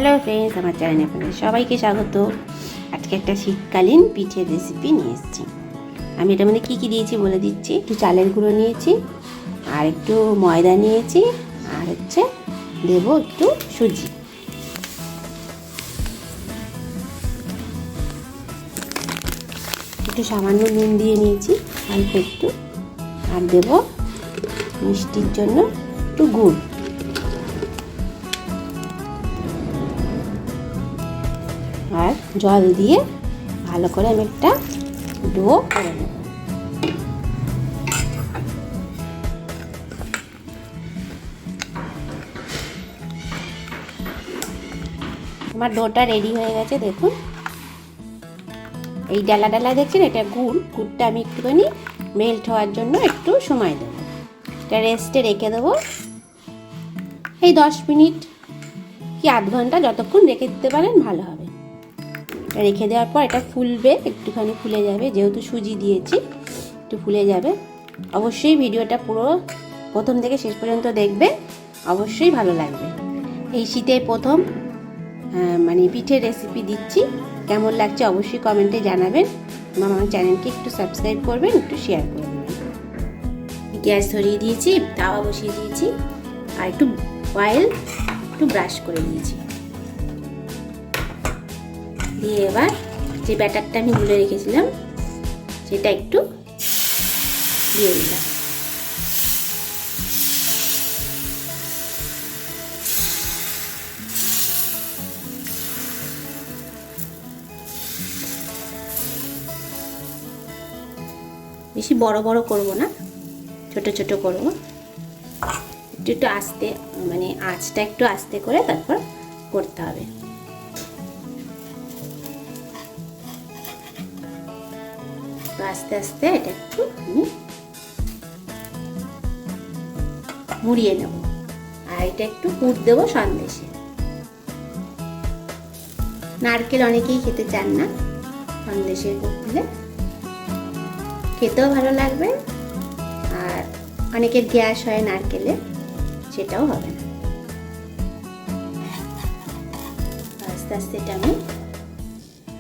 Hello friends, আমার চ্যানেলে আপনাদের সবাইকে স্বাগত। আজকে একটা শীতকালীন পিঠের রেসিপি নিয়ে এসেছি। আমি এটার মধ্যে কী কী দিয়েছি বলে দিচ্ছি। একটু চালের গুঁড়ো নিয়েছি, আর একটু ময়দা নিয়েছি, আর হচ্ছে দেবো একটু সুজি। একটু সামান্য নুন দিয়ে নিয়েছি, অল্প একটু, আর দেবো মিষ্টির জন্য একটু গুড়। আর জল দিয়ে ভালো করে আমি একটা ডো করে নেব। আমার ডোটা রেডি হয়ে গেছে, দেখুন। এই ডালা ডালা দেখছেন, এটা গুড়টা আমি একটুখানি মেল্ট হওয়ার জন্য একটু সময় দেবো। এটা রেস্টে রেখে দেবো এই 10 মিনিট কি আধ ঘন্টা, যতক্ষণ রেখে দিতে পারেন ভালো হবে। রেখে দেওয়ার পর এটা ফুলবে, একটুখানি ফুলে যাবে, যেহেতু সুজি দিয়েছি একটু ফুলে যাবে। অবশ্যই ভিডিওটা পুরো প্রথম থেকে শেষ পর্যন্ত দেখবেন, অবশ্যই ভালো লাগবে। এই শীতে প্রথম পিঠের রেসিপি দিচ্ছি, কেমন লাগছে অবশ্যই কমেন্টে জানাবেন। আমার চ্যানেলকে একটু সাবস্ক্রাইব করবেন, একটু শেয়ার করে দেবেন। গ্যাস ধরিয়ে দিয়েছি, তাওয়া বসিয়ে দিয়েছি, আর একটু অয়েল একটু ব্রাশ করে দিয়েছি। দিয়ে এবার যে ব্যাটারটা আমি গুলে রেখেছিলাম সেটা একটু দিয়ে দিলাম। বেশি বড় বড় করব না, ছোট ছোট করব। একটু একটু আস্তে, আঁচটা একটু আস্তে করে তারপর করতে হবে। আস্তে আস্তে এটা একটু আমি মুড়িয়ে নেব। আর এটা একটু পুর দেবো সন্দেশে। নারকেল অনেকেই খেতে চান না, সন্দেশের পুর দিলে খেতেও ভালো লাগবে। আর অনেকের গ্যাস হয় নারকেলে, সেটাও হবে না। আস্তে আস্তে এটা আমি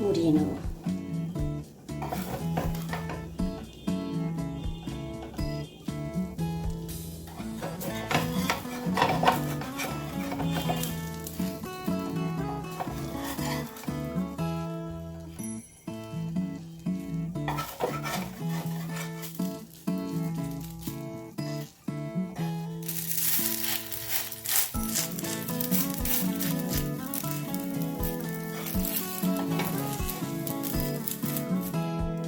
মুড়িয়ে নেব।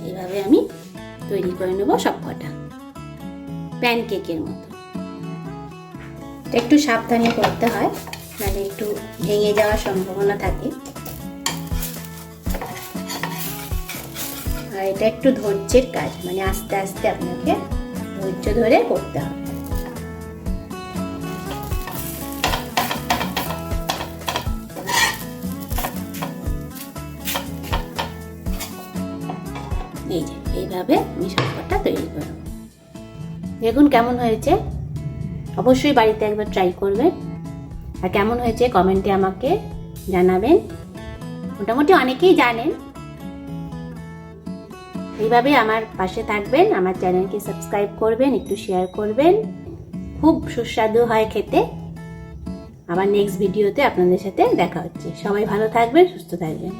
এইভাবে আমি তৈরি করে নেব সবকটা, প্যানকেকের মতো। একটু সাবধানে করতে হয়, নাহলে একটু ভেঙে যাওয়ার সম্ভাবনা থাকে। আর এটা একটু ধৈর্যের কাজ, আস্তে আস্তে আপনাকে ধৈর্য ধরে করতে হবে। এই যে এইভাবে আমি সবকটা তৈরি করব। দেখুন কেমন হয়েছে, অবশ্যই বাড়িতে একবার ট্রাই করবেন। আর কেমন হয়েছে কমেন্টে আমাকে জানাবেন। মোটামুটি অনেকেই জানেন। এইভাবে আমার পাশে থাকবেন, আমার চ্যানেলকে সাবস্ক্রাইব করবেন, একটু শেয়ার করবেন। খুব সুস্বাদু হয় খেতে। আবার নেক্সট ভিডিওতে আপনাদের সাথে দেখা হচ্ছে। সবাই ভালো থাকবেন, সুস্থ থাকবেন।